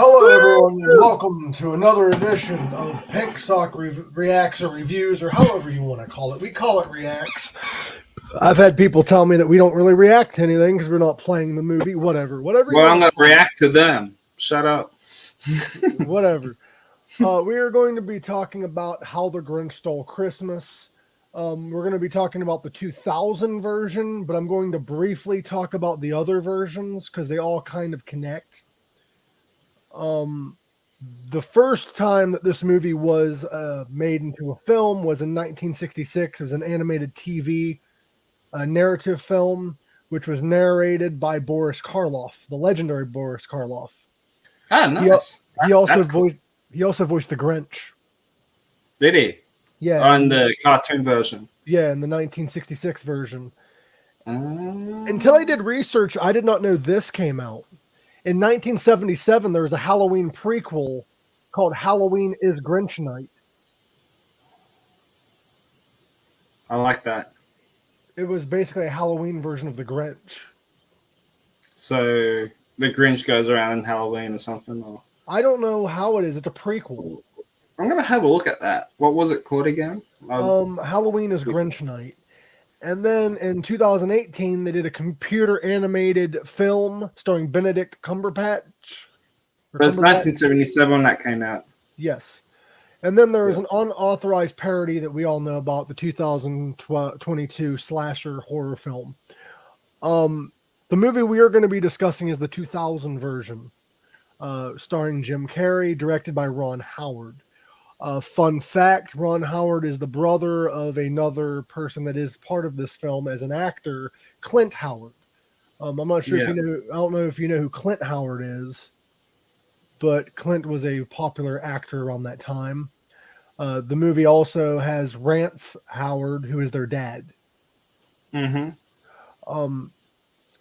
Hello, everyone, and welcome to another edition of Pink Sock Reacts or Reviews, or however you want to call it. We call it Reacts. I've had people tell me that we don't really react to anything because we're not playing the movie. Whatever. Well, I'm going to react to them. Shut up. Whatever. We are going to be talking about How the Grinch Stole Christmas. We're going to be talking about the 2000 version, but I'm going to briefly talk about the other versions because they all kind of connect. The first time that this movie was made into a film was in 1966. It was an animated TV narrative film, which was narrated by Boris Karloff, the legendary Boris Karloff. Ah, nice. He also voiced the Grinch. Did he? Yeah. On the cartoon version. Yeah, in the 1966 version. Until I did research, I did not know this came out. In 1977, there was a Halloween prequel called Halloween is Grinch Night. I like that. It was basically a Halloween version of the Grinch. So the Grinch goes around in Halloween or something? Or? I don't know how it is. It's a prequel. I'm going to have a look at that. What was it called again? Halloween is Grinch Night. And then in 2018, they did a computer animated film starring Benedict Cumberbatch. That's 1977 that came out. Yes. And then there was an unauthorized parody that we all know about, the 2022 slasher horror film. The movie we are going to be discussing is the 2000 version, starring Jim Carrey, directed by Ron Howard. Fun fact, Ron Howard is the brother of another person that is part of this film as an actor, Clint Howard. I'm not sure if you know, I don't know if you know who Clint Howard is, but Clint was a popular actor around that time. The movie also has Rance Howard, who is their dad. Mm-hmm.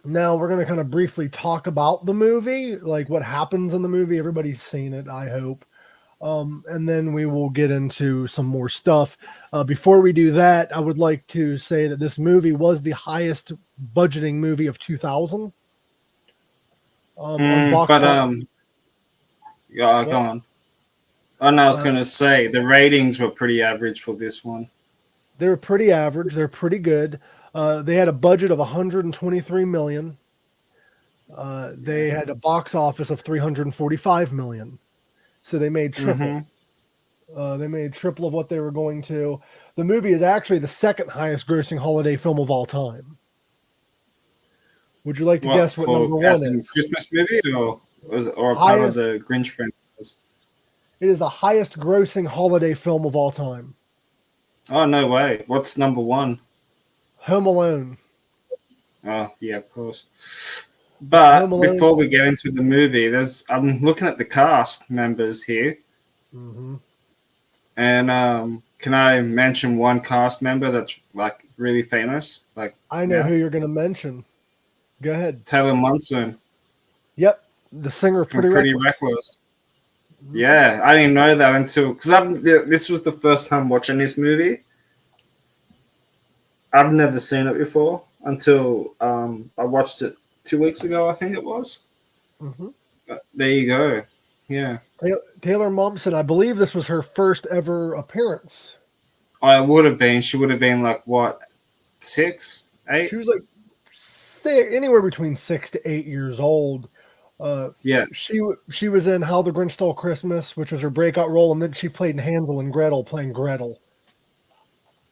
Now we're going to kind of briefly talk about the movie, like what happens in the movie. Everybody's seen it, I hope. And then we will get into some more stuff. Before we do that, I would like to say that this movie was the highest budgeting movie of 2000. Go on. Oh, no, I was going to say the ratings were pretty average for this one. They were pretty average. They're pretty good. They had a budget of $123 million. They had a box office of $345 million. So they made triple. They made triple of what they were going to. The movie is actually the second highest grossing holiday film of all time. Would you like to guess what number one is? Christmas movie or part of the Grinch franchise? It is the highest grossing holiday film of all time. Oh, no way. What's number one? Home Alone. Oh, yeah, of course. But before we get into the movie, I'm looking at the cast members here. Mm-hmm. And can I mention one cast member that's like really famous? Like I know who you're going to mention. Go ahead. Taylor Momsen. Yep, the singer of Pretty Reckless. Yeah, I didn't know that until because this was the first time watching this movie. I've never seen it before until I watched it 2 weeks ago, I think it was. Mm-hmm. There you go. Yeah. Taylor Momsen, I believe this was her first ever appearance. Oh, it would have been. She would have been like, what, 6, 8? She was like anywhere between 6 to 8 years old. Yeah. She was in How the Grinch Stole Christmas, which was her breakout role, and then she played in Hansel and Gretel, playing Gretel.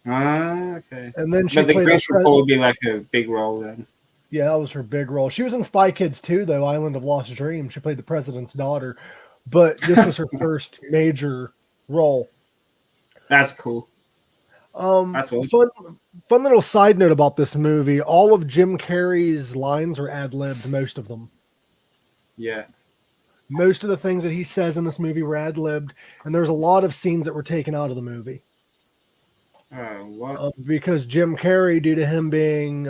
Ah, okay. And then but the Grinch would probably be like a big role then. Yeah, that was her big role. She was in Spy Kids 2, though, Island of Lost Dreams. She played the president's daughter. But this was her first major role. That's cool. That's awesome. Fun little side note about this movie. All of Jim Carrey's lines are ad-libbed, most of them. Yeah. Most of the things that he says in this movie were ad-libbed, and there's a lot of scenes that were taken out of the movie. What? Because Jim Carrey, due to him being...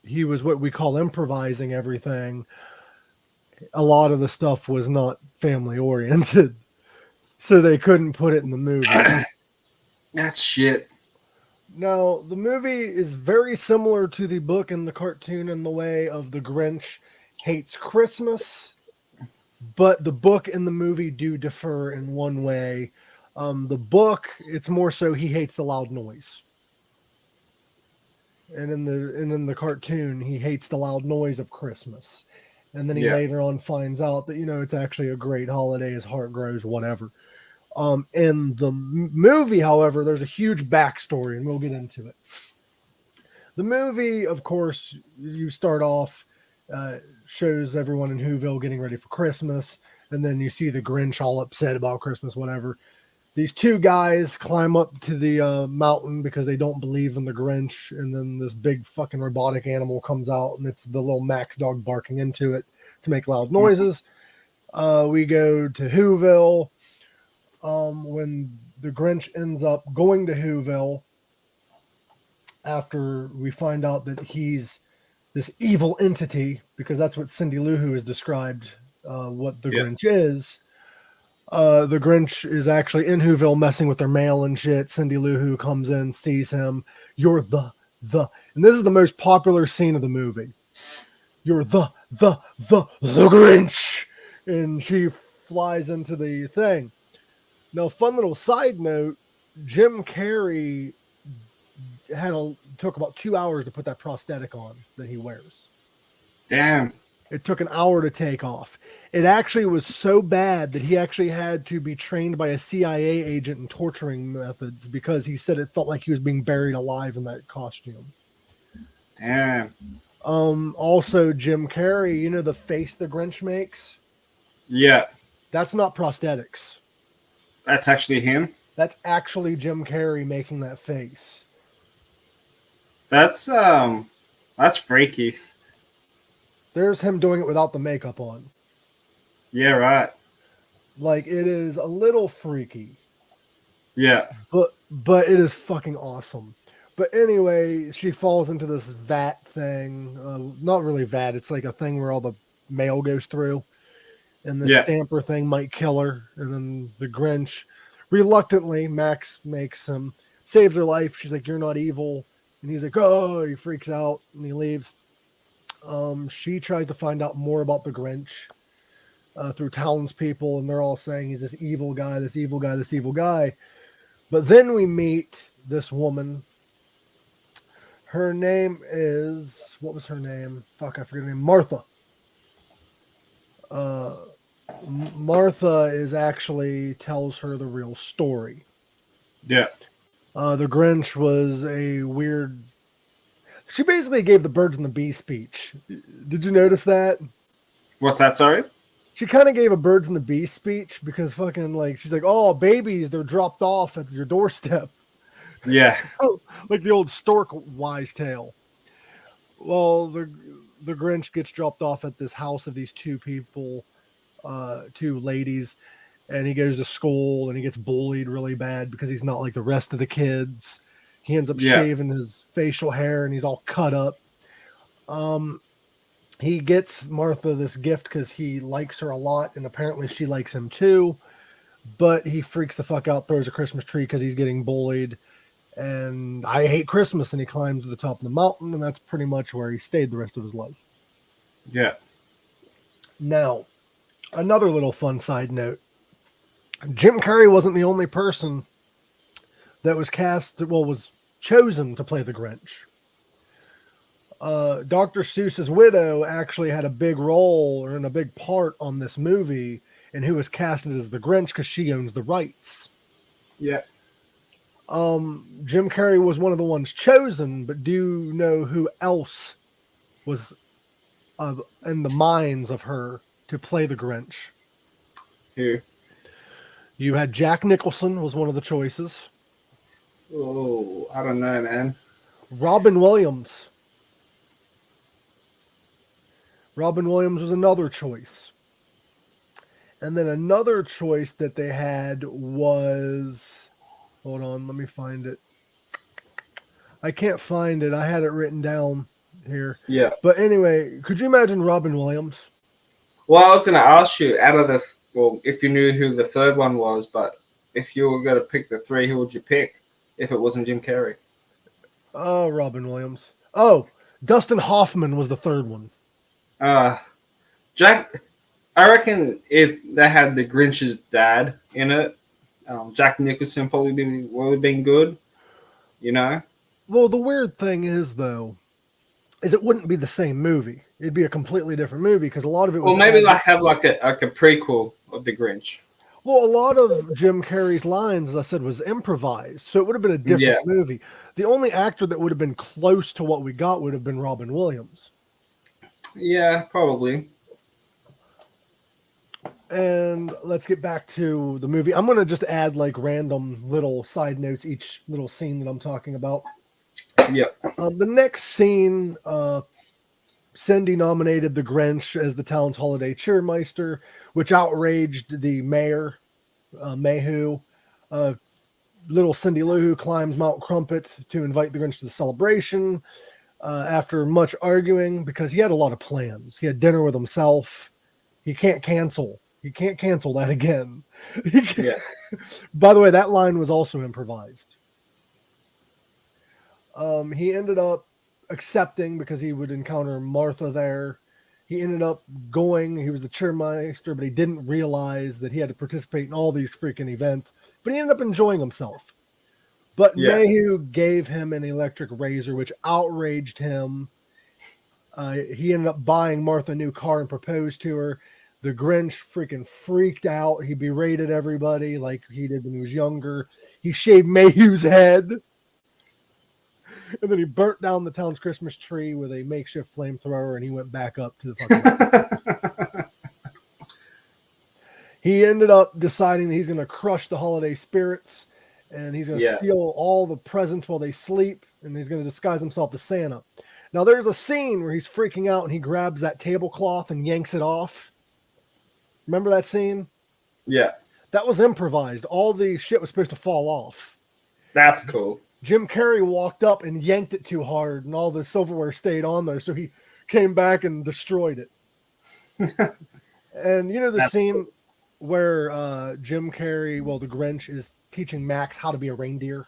he was what we call improvising everything. A lot of the stuff was not family oriented, so they couldn't put it in the movie. That's shit. Now, the movie is very similar to the book and the cartoon in the way of the Grinch hates Christmas. but the book and the movie do differ in one way. The book, it's more so he hates the loud noise. And in the cartoon, he hates the loud noise of Christmas. And then he later on finds out that, it's actually a great holiday. His heart grows, whatever. In the movie, however, there's a huge backstory, and we'll get into it. The movie, of course, you start off, shows everyone in Whoville getting ready for Christmas, and then you see the Grinch all upset about Christmas, whatever. These two guys climb up to the mountain because they don't believe in the Grinch, and then this big fucking robotic animal comes out, and it's the little Max dog barking into it to make loud noises. We go to Whoville. When the Grinch ends up going to Whoville, after we find out that he's this evil entity, because that's what Cindy Lou Who has described what the Grinch is. The Grinch is actually in Whoville messing with their mail and shit. Cindy Lou Who comes in, sees him. You're the. And this is the most popular scene of the movie. You're the Grinch. And she flies into the thing. Now, fun little side note, Jim Carrey took about 2 hours to put that prosthetic on that he wears. Damn. It took an hour to take off. It actually was so bad that he actually had to be trained by a CIA agent in torturing methods because he said it felt like he was being buried alive in that costume. Damn. Also, Jim Carrey, the face the Grinch makes? Yeah. That's not prosthetics. That's actually him? That's actually Jim Carrey making that face. That's freaky. There's him doing it without the makeup on. Yeah, right. Like, it is a little freaky. Yeah. But it is fucking awesome. But anyway, she falls into this vat thing. Not really vat. It's like a thing where all the mail goes through. And the stamper thing might kill her. And then the Grinch, reluctantly, Max makes him, saves her life. She's like, "You're not evil." And he's like, "Oh," he freaks out and he leaves. She tries to find out more about the Grinch through townspeople, and they're all saying he's this evil guy, this evil guy, this evil guy. But then we meet this woman. Her name is, what was her name? Fuck, I forget her name. Martha. Martha is actually tells her the real story. Yeah. The Grinch was a weird. She basically gave the birds and the bees speech. Did you notice that? What's that, sorry? She kind of gave a birds and the bees speech because fucking she's like, "Oh, babies, they're dropped off at your doorstep." Yeah. Like the old stork wise tale. Well, the Grinch gets dropped off at this house of these two people, two ladies, and he goes to school and he gets bullied really bad because he's not like the rest of the kids. He ends up shaving his facial hair and he's all cut up. He gets Martha this gift because he likes her a lot, and apparently she likes him too. But he freaks the fuck out, throws a Christmas tree because he's getting bullied. And I hate Christmas, and he climbs to the top of the mountain, and that's pretty much where he stayed the rest of his life. Yeah. Now, another little fun side note. Jim Carrey wasn't the only person that was was chosen to play the Grinch. Dr. Seuss's widow actually had a big role or in a big part on this movie, and who was casted as the Grinch because she owns the rights. Yeah. Jim Carrey was one of the ones chosen, but do you know who else was in the minds of her to play the Grinch? Who? You had Jack Nicholson was one of the choices. Oh, I don't know, man. Robin Williams. Robin Williams was another choice. And then another choice that they had was... Hold on, let me find it. I can't find it. I had it written down here. Yeah. But anyway, could you imagine Robin Williams? Well, I was going to ask you, out of if you knew who the third one was, but if you were going to pick the three, who would you pick if it wasn't Jim Carrey? Oh, Robin Williams. Oh, Dustin Hoffman was the third one. Jack. I reckon if they had the Grinch's dad in it, Jack Nicholson would have been good. You know. Well, the weird thing is, though, is it wouldn't be the same movie. It'd be a completely different movie because a lot of it was. Or maybe have like a prequel of the Grinch. Well, a lot of Jim Carrey's lines, as I said, was improvised, so it would have been a different movie. The only actor that would have been close to what we got would have been Robin Williams. Yeah, probably. And let's get back to the movie. I'm going to just add like random little side notes each little scene that I'm talking about. Yep. The next scene, Cindy nominated the Grinch as the town's holiday cheermeister, which outraged the mayor, Mayhew. Little Cindy Lou Who climbs Mount Crumpet to invite the Grinch to the celebration. After much arguing, because he had a lot of plans. He had dinner with himself. He can't cancel. He can't cancel that again. Yeah. By the way, that line was also improvised. He ended up accepting because he would encounter Martha there. He ended up going. He was the cheermeister, but he didn't realize that he had to participate in all these freaking events. But he ended up enjoying himself. But Mayhew gave him an electric razor, which outraged him. He ended up buying Martha a new car and proposed to her. The Grinch freaking freaked out. He berated everybody like he did when he was younger. He shaved Mayhew's head. And then he burnt down the town's Christmas tree with a makeshift flamethrower, and he went back up to the fucking He ended up deciding that he's going to crush the holiday spirits, and he's going to steal all the presents while they sleep, and he's going to disguise himself as Santa. Now, there's a scene where he's freaking out, and he grabs that tablecloth and yanks it off. Remember that scene? Yeah. That was improvised. All the shit was supposed to fall off. That's cool. Jim Carrey walked up and yanked it too hard, and all the silverware stayed on there, so he came back and destroyed it. And you know the scene where Jim Carrey, the Grinch, is teaching Max how to be a reindeer?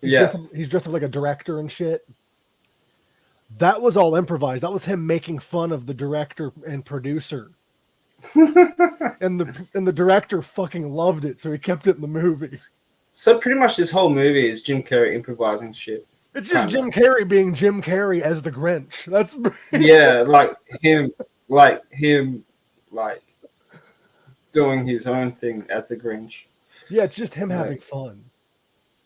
He's dressed up like a director and shit. That was all improvised. That was him making fun of the director and producer. and the director fucking loved it, so he kept it in the movie. So pretty much this whole movie is Jim Carrey improvising shit. It's just Jim Carrey being Jim Carrey as the Grinch. That's him doing his own thing as the Grinch. Yeah, it's just him having fun.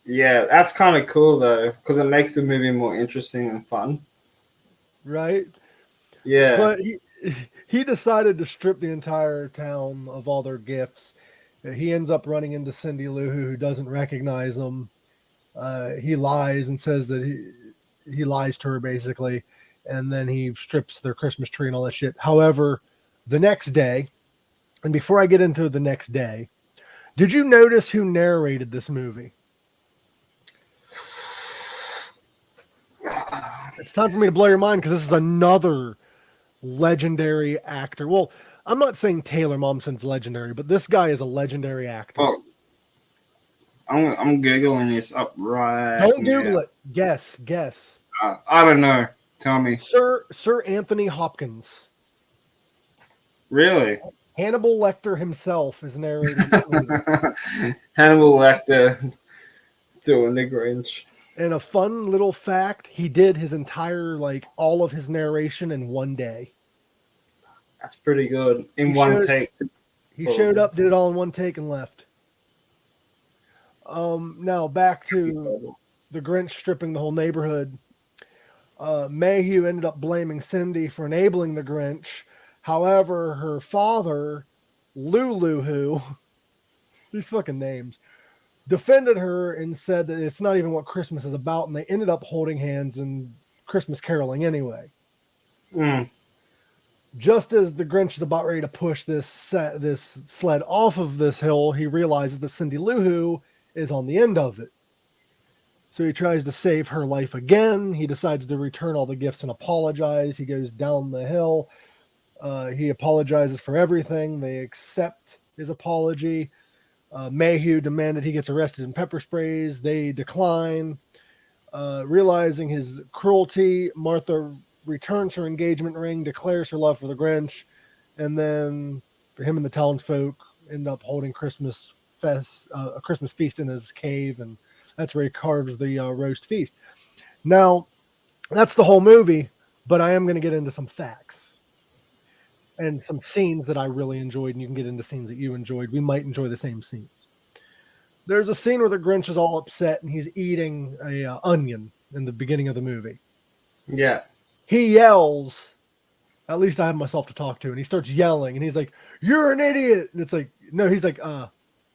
Yeah, that's kind of cool though, because it makes the movie more interesting and fun. Right? Yeah. But he decided to strip the entire town of all their gifts. He ends up running into Cindy Lou who doesn't recognize him. He lies and says that he lies to her basically, and then he strips their Christmas tree and all that shit. However, the next day, and before I get into the next day, did you notice who narrated this movie? It's time for me to blow your mind because this is another legendary actor. Well, I'm not saying Taylor Momsen's legendary, but this guy is a legendary actor. Oh, I'm Googling this up right Don't Google it. Guess. I don't know. Tell me. Sir Anthony Hopkins. Really? Hannibal Lecter himself is narrating. Hannibal Lecter doing the Grinch. And a fun little fact, he did his entire, all of his narration in one day. That's pretty good. One take. He showed up, did it all in one take, and left. Now, back to the Grinch stripping the whole neighborhood. Mayhew ended up blaming Cindy for enabling the Grinch. However, her father, Lulu Who, these fucking names, defended her and said that it's not even what Christmas is about, and they ended up holding hands and Christmas caroling anyway. Just as the Grinch is about ready to push this sled off of this hill, he realizes that Cindy Lou Who is on the end of it. So he tries to save her life again. He decides to return all the gifts and apologize. He goes down the hill. He apologizes for everything. They accept his apology. Mayhew demanded he gets arrested in pepper sprays. They decline. Realizing his cruelty, Martha returns her engagement ring, declares her love for the Grinch. and then him and the townsfolk end up holding a Christmas feast in his cave, and that's where he carves the roast feast. Now, that's the whole movie, but I am going to get into some facts and some scenes that I really enjoyed, and you can get into scenes that you enjoyed. We might enjoy the same scenes. There's a scene where the Grinch is all upset and he's eating a onion in the beginning of the movie. Yeah. He yells, at least I have myself to talk to, and he starts yelling, and he's like, "You're an idiot!" And it's like, no, he's like,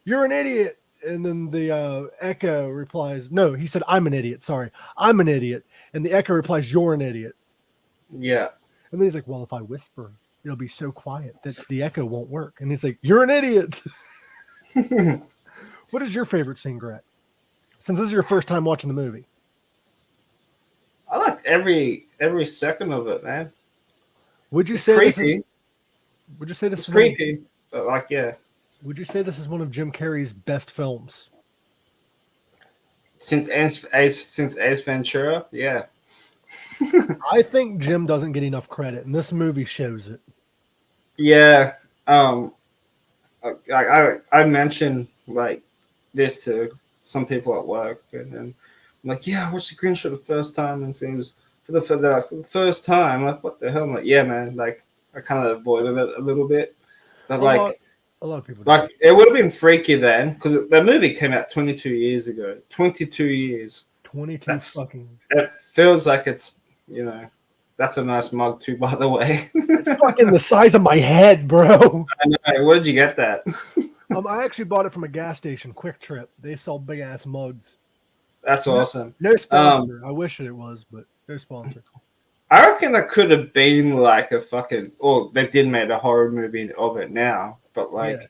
"You're an idiot!" And then the echo replies, no, he said, "I'm an idiot. Sorry, I'm an idiot." And the echo replies, "You're an idiot." Yeah. And then he's like, "Well, if I whisper, it'll be so quiet that the echo won't work." And he's like, "You're an idiot." What is your favorite scene, Grant? Since this is your first time watching the movie. I liked every second of it, man. Would you It's say creepy. Would you say this It's is creepy, but like, yeah. Would you say this is one of Jim Carrey's best films? Since Ace Ventura, yeah. I think Jim doesn't get enough credit, and this movie shows it. Yeah. I mentioned like this to some people at work, and then I'm like, "Yeah, I watched The Grinch for the first time," and seems for the first time, like, what the hell? I'm like, "Yeah, man." Like, I kind of avoided it a little bit, but A lot of people do. like it would have been freaky then because the movie came out 22 years ago. 22 years. 22 fucking. It feels like it's, that's a nice mug too, by the way. It's fucking the size of my head, bro. I know. Where did you get that? I actually bought it from a gas station, Quick Trip. They sell big ass mugs. That's awesome. No sponsor. I wish it was, but no sponsor. I reckon that could have been like a fucking, or they did make a horror movie of it now, but like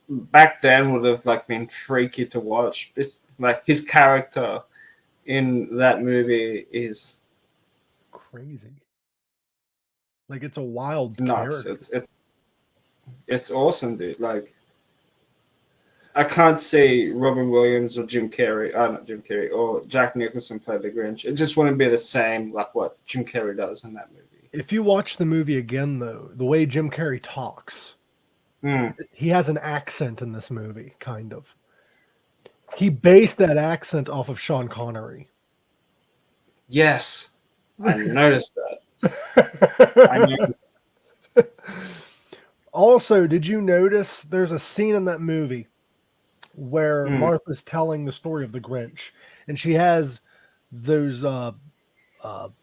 back then would have like been freaky to watch. It's like his character in that movie is crazy. Like, it's a wild nuts. character. It's awesome, dude. Like, I can't see Robin Williams or Jim Carrey, not Jim Carrey, or Jack Nicholson play the Grinch. It just wouldn't be the same like what Jim Carrey does in that movie. If you watch the movie again, though, the way Jim Carrey talks, he has an accent in this movie, kind of. He based that accent off of Sean Connery. Yes, I noticed that. I noticed. Also, did you notice there's a scene in that movie where Martha's telling the story of the Grinch, and she has those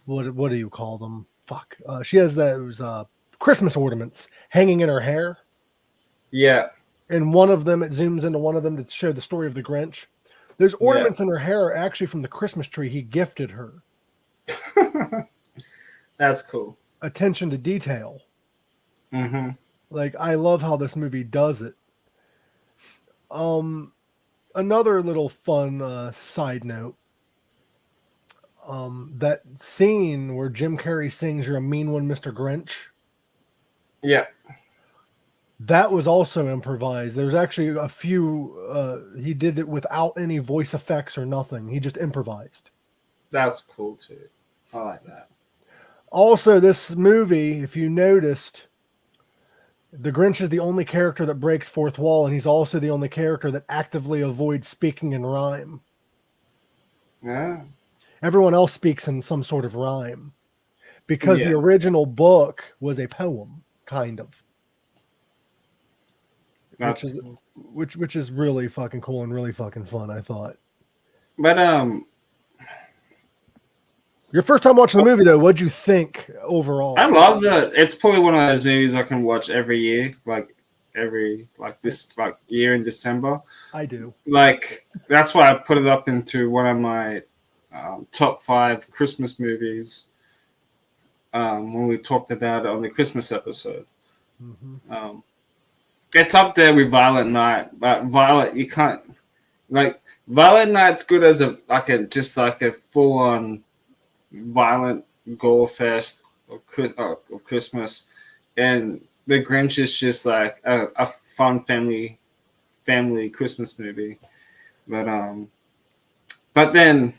what do you call them? Fuck. She has those Christmas ornaments hanging in her hair. Yeah. And one of them, it zooms into one of them to show the story of the Grinch. Those ornaments in her hair are actually from the Christmas tree he gifted her. That's cool. Attention to detail. Mm-hmm. Like, I love how this movie does it. Another little fun side note. That scene where Jim Carrey sings "You're a Mean One, Mr. Grinch." Yeah. That was also improvised. There's actually a few, he did it without any voice effects or nothing. He just improvised. That's cool too. I like that. Also, this movie, if you noticed, the Grinch is the only character that breaks fourth wall, and he's also the only character that actively avoids speaking in rhyme. Yeah. Everyone else speaks in some sort of rhyme. Because the original book was a poem, kind of. That's which is really fucking cool and really fucking fun, I thought. But your first time watching the movie, though, what'd you think overall? I love that. It's probably one of those movies I can watch every year, this year in December. I do. Like, that's why I put it up into one of my top 5 Christmas movies when we talked about it on the Christmas episode. Mm-hmm. It's up there with Violent Night, but you can't, like, Violent Night's good as a full on violent gore fest of Christmas, and the Grinch is just like a fun family Christmas movie. But then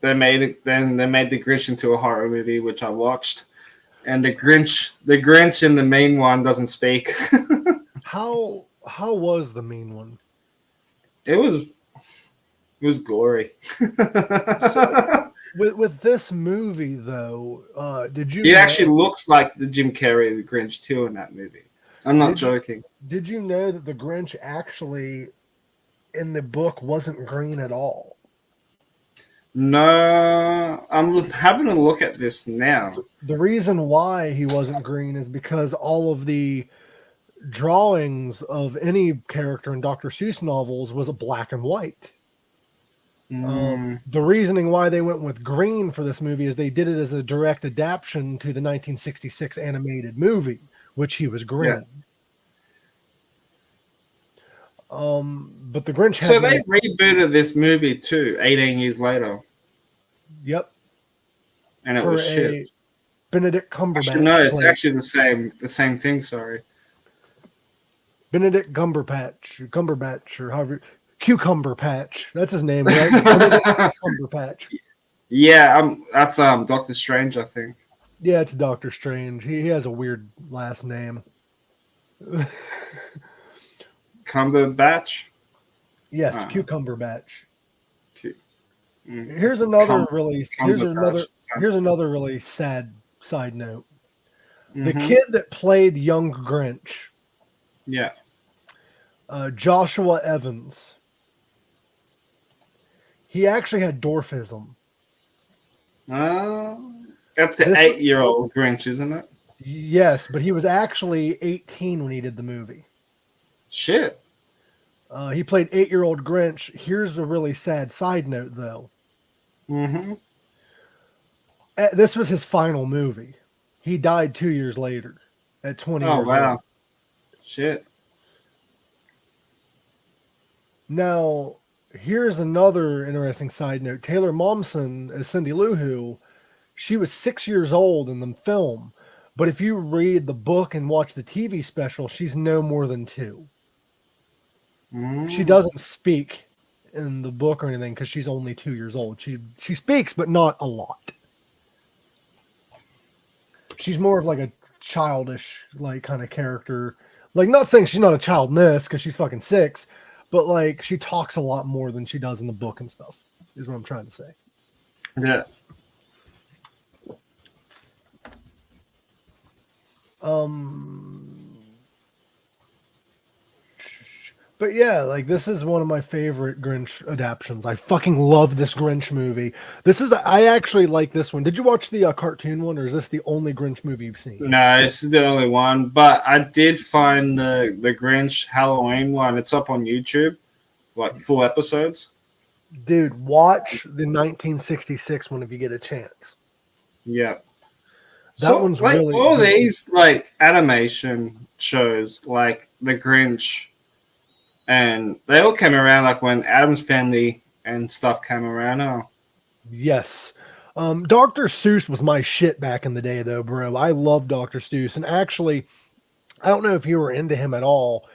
they made the Grinch into a horror movie, which I watched, And the Grinch in the main one doesn't speak. How was the mean one? It was gory. With this movie though, did you? He know, actually looks like the Jim Carrey the Grinch too in that movie. I'm not joking. Did you know that the Grinch actually in the book wasn't green at all? No, I'm having a look at this now. The reason why he wasn't green is because all of the drawings of any character in Dr. Seuss novels was a black and white. The reasoning why they went with green for this movie is they did it as a direct adaptation to the 1966 animated movie, which he was green. Yeah. But the Grinch. So they rebooted this movie too, 18 years later. Yep. And it was shit. Benedict Cumberbatch. Actually, no, it's actually the same thing. Sorry. Benedict Cumberbatch, or however. Cucumber Patch. That's his name, right? Cucumber Patch. Yeah, that's Doctor Strange, I think. Yeah, it's Doctor Strange. He has a weird last name. Cumberbatch? Yes, Cucumber Batch. Here's Here's another really sad side note. The kid that played young Grinch. Yeah. Joshua Evans. He actually had dwarfism. That's the 8-year-old Grinch, isn't it? Yes, but he was actually 18 when he did the movie. Shit. He played 8-year-old Grinch. Here's a really sad side note, though. This was his final movie. He died 2 years later at 20 years old. Oh, wow. Shit. Now, here's another interesting side note. Taylor Momsen, as Cindy Lou Who, she was 6 years old in the film. But if you read the book and watch the TV special, she's no more than 2. She doesn't speak in the book or anything because she's only 2 years old. She speaks, but not a lot. She's more of like a childish, like, kind of character. Like, not saying she's not a child in this because she's fucking 6, but like she talks a lot more than she does in the book and stuff, is what I'm trying to say. Yeah. But yeah, like this is one of my favorite Grinch adaptations. I fucking love this Grinch movie. I actually like this one. Did you watch the cartoon one, or is this the only Grinch movie you've seen? No, this is the only one. But I did find the Grinch Halloween one. It's up on YouTube, like full episodes. Dude, watch the 1966 one if you get a chance. Yeah. That one's like, really all good. These like animation shows, like the Grinch. And they all came around like when Addams Family and stuff came around. Oh. Yes. Dr. Seuss was my shit back in the day, though, bro. I love Dr. Seuss. And actually, I don't know if you were into him at all.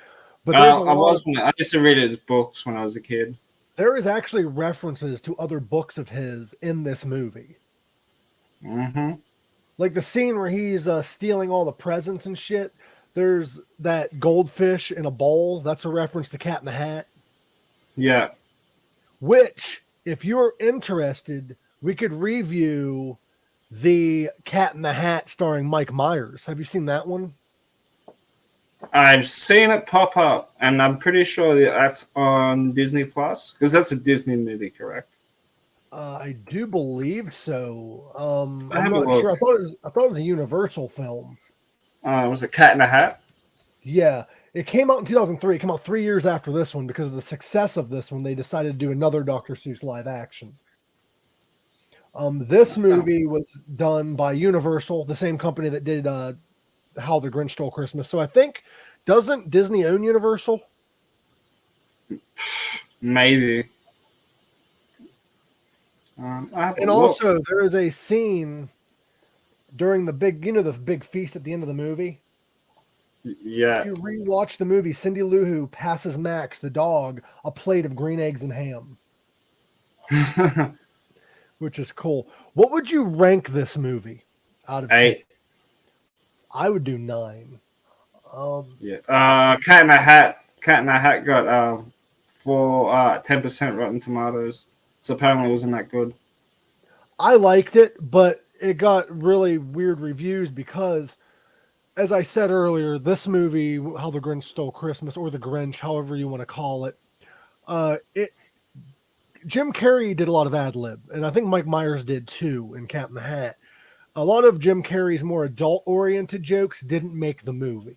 But I used to read his books when I was a kid. There is actually references to other books of his in this movie. Like the scene where he's stealing all the presents and shit. There's that goldfish in a bowl. That's a reference to Cat in the Hat. Yeah. Which, if you're interested, we could review the Cat in the Hat starring Mike Myers. Have you seen that one? I've seen it pop up, and I'm pretty sure that's on Disney Plus, because that's a Disney movie, correct? I do believe so. I'm not sure. I thought it was a Universal film. Was it Cat in the Hat? Yeah. It came out in 2003. It came out 3 years after this one because of the success of this one. They decided to do another Dr. Seuss live action. This movie was done by Universal, the same company that did How the Grinch Stole Christmas. So I think, doesn't Disney own Universal? Maybe. And also, there is a scene during the big feast at the end of the movie. Yeah. If you rewatch the movie, Cindy Lou Who passes Max, the dog, a plate of green eggs and ham. Which is cool. What would you rank this movie out of 8? I would do 9. Yeah. Cat in a Hat. Cat in a Hat got for 10% Rotten Tomatoes. So apparently it wasn't that good. I liked it, but it got really weird reviews because, as I said earlier, this movie, How the Grinch Stole Christmas, or The Grinch, however you want to call it, Jim Carrey did a lot of ad lib, and I think Mike Myers did too in Cat in the Hat. A lot of Jim Carrey's more adult oriented jokes didn't make the movie.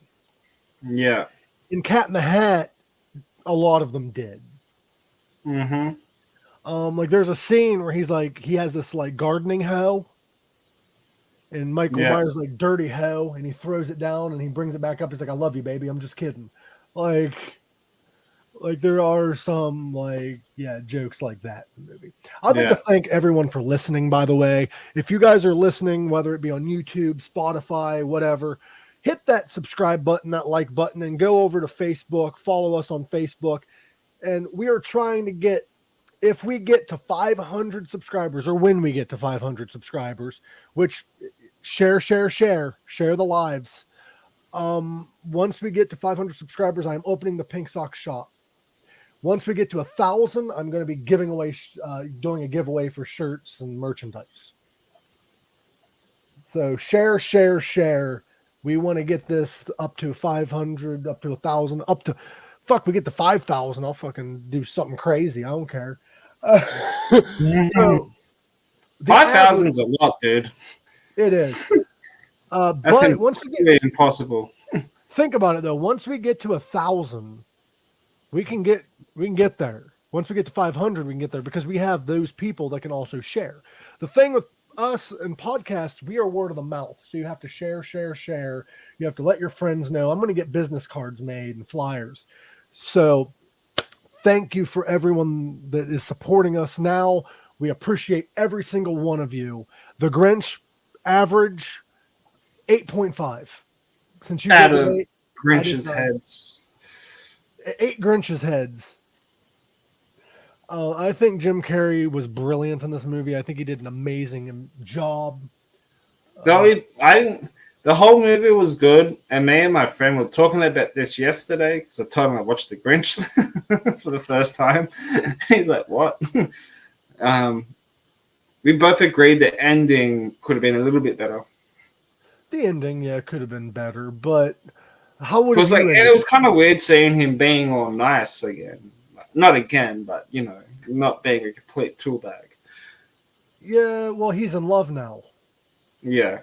Yeah. In Cat in the Hat, a lot of them did. Mm-hmm. Like there's a scene where he has this like gardening hoe, and Michael Myers like dirty hoe, and he throws it down and he brings it back up. He's like, "I love you, baby. I'm just kidding." Like there are some jokes like that in the movie. I'd like to thank everyone for listening, by the way. If you guys are listening, whether it be on YouTube, Spotify, whatever, hit that subscribe button, that like button, and go over to Facebook, follow us on Facebook. And we are trying to get, if we get to 500 subscribers, or when we get to 500 subscribers, which share the lives. Once we get to 500 subscribers, I'm opening the Pink Sock shop. Once we get to 1,000, I'm going to be giving away, doing a giveaway for shirts and merchandise. So share. We want to get this up to 500, up to 1,000, up to, we get to 5,000. I'll fucking do something crazy. I don't care. So, 5,000 is a lot, dude. It is. That's but once we get impossible. Think about it though. Once we get to 1,000, we can get there. Once we get to 500, we can get there because we have those people that can also share. The thing with us and podcasts, we are word of the mouth. So you have to share. You have to let your friends know. I'm going to get business cards made and flyers. So thank you for everyone that is supporting us now. We appreciate every single one of you. The Grinch average 8.5. Since you out of Grinch's heads. 8 Grinch's heads. I think Jim Carrey was brilliant in this movie. I think he did an amazing job. The whole movie was good, and me and my friend were talking about this yesterday because I told him I watched The Grinch for the first time. He's like, "What?" We both agreed the ending could have been a little bit better. The ending, could have been better, but how would it was kind of weird seeing him being all nice again. Not again, but not being a complete tool bag. Yeah, well, he's in love now. Yeah,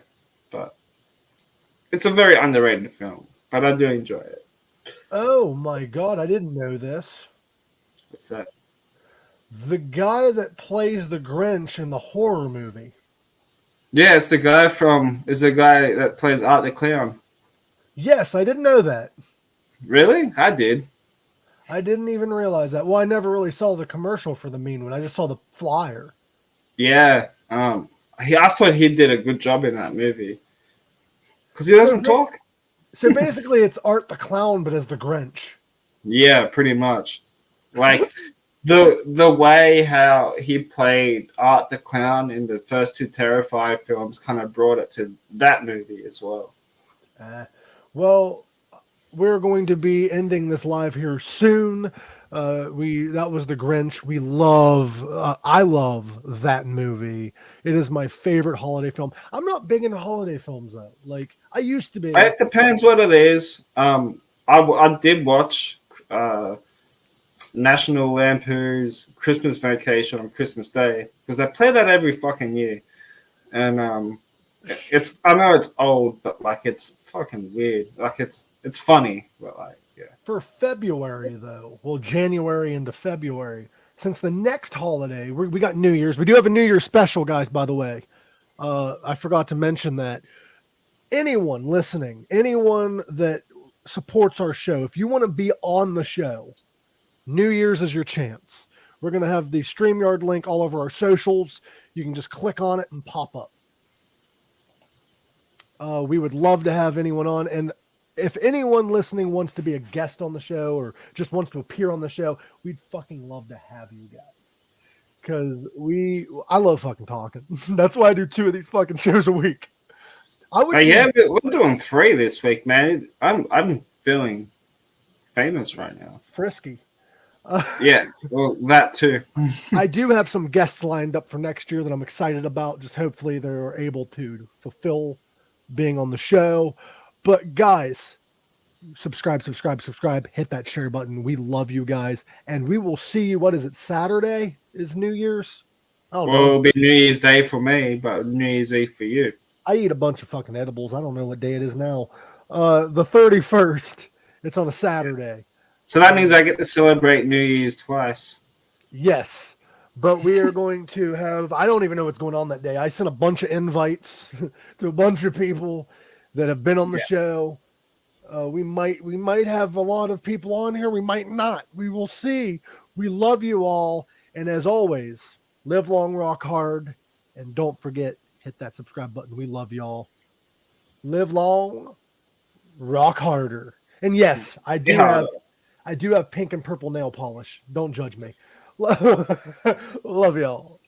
but it's a very underrated film, but I do enjoy it. Oh my god, I didn't know this. What's that? The guy that plays the Grinch in the horror movie. Yeah, it's the guy that plays Art the Clown. Yes, I didn't know that. Really? I did. I didn't even realize that. Well, I never really saw the commercial for the mean one. I just saw the flyer. Yeah. I thought he did a good job in that movie. Because he doesn't talk. So basically it's Art the Clown, but as the Grinch. Yeah, pretty much. Like the way how he played Art the Clown in the first 2 Terrifier films kind of brought it to that movie as well. Well, we're going to be ending this live here soon. That was The Grinch. I love that movie. It is my favorite holiday film. I'm not big into holiday films though. Like I used to be. It depends what it is. I did watch National Lampoon's Christmas Vacation on Christmas Day because I play that every fucking year, and I know it's old, but like it's fucking weird. Like it's funny, but like yeah. For February though, well, January into February, since the next holiday we got New Year's. We do have a New Year's special, guys. By the way, I forgot to mention that. Anyone listening, anyone that supports our show, if you want to be on the show, New Year's is your chance. We're going to have the StreamYard link all over our socials. You can just click on it and pop up. We would love to have anyone on. And if anyone listening wants to be a guest on the show or just wants to appear on the show, we'd fucking love to have you guys. Because I love fucking talking. That's why I do 2 of these fucking shows a week. I would. Yeah, we're doing 3 this week, man. I'm feeling famous right now. Frisky. Yeah, well, that too. I do have some guests lined up for next year that I'm excited about. Just hopefully they're able to fulfill being on the show. But guys, subscribe, hit that share button. We love you guys. And we will see you. What is it? Saturday is New Year's? Well, it'll be New Year's Day for me, but New Year's Eve for you. I eat a bunch of fucking edibles. I don't know what day it is now. The 31st. It's on a Saturday. So that means I get to celebrate New Year's twice. Yes. But we are going to have, I don't even know what's going on that day. I sent a bunch of invites to a bunch of people that have been on the show. We might have a lot of people on here. We might not. We will see. We love you all. And as always, live long, rock hard. And don't forget, hit that subscribe button. We love y'all. Live long, rock harder. And yes, I do have pink and purple nail polish. Don't judge me. Love y'all.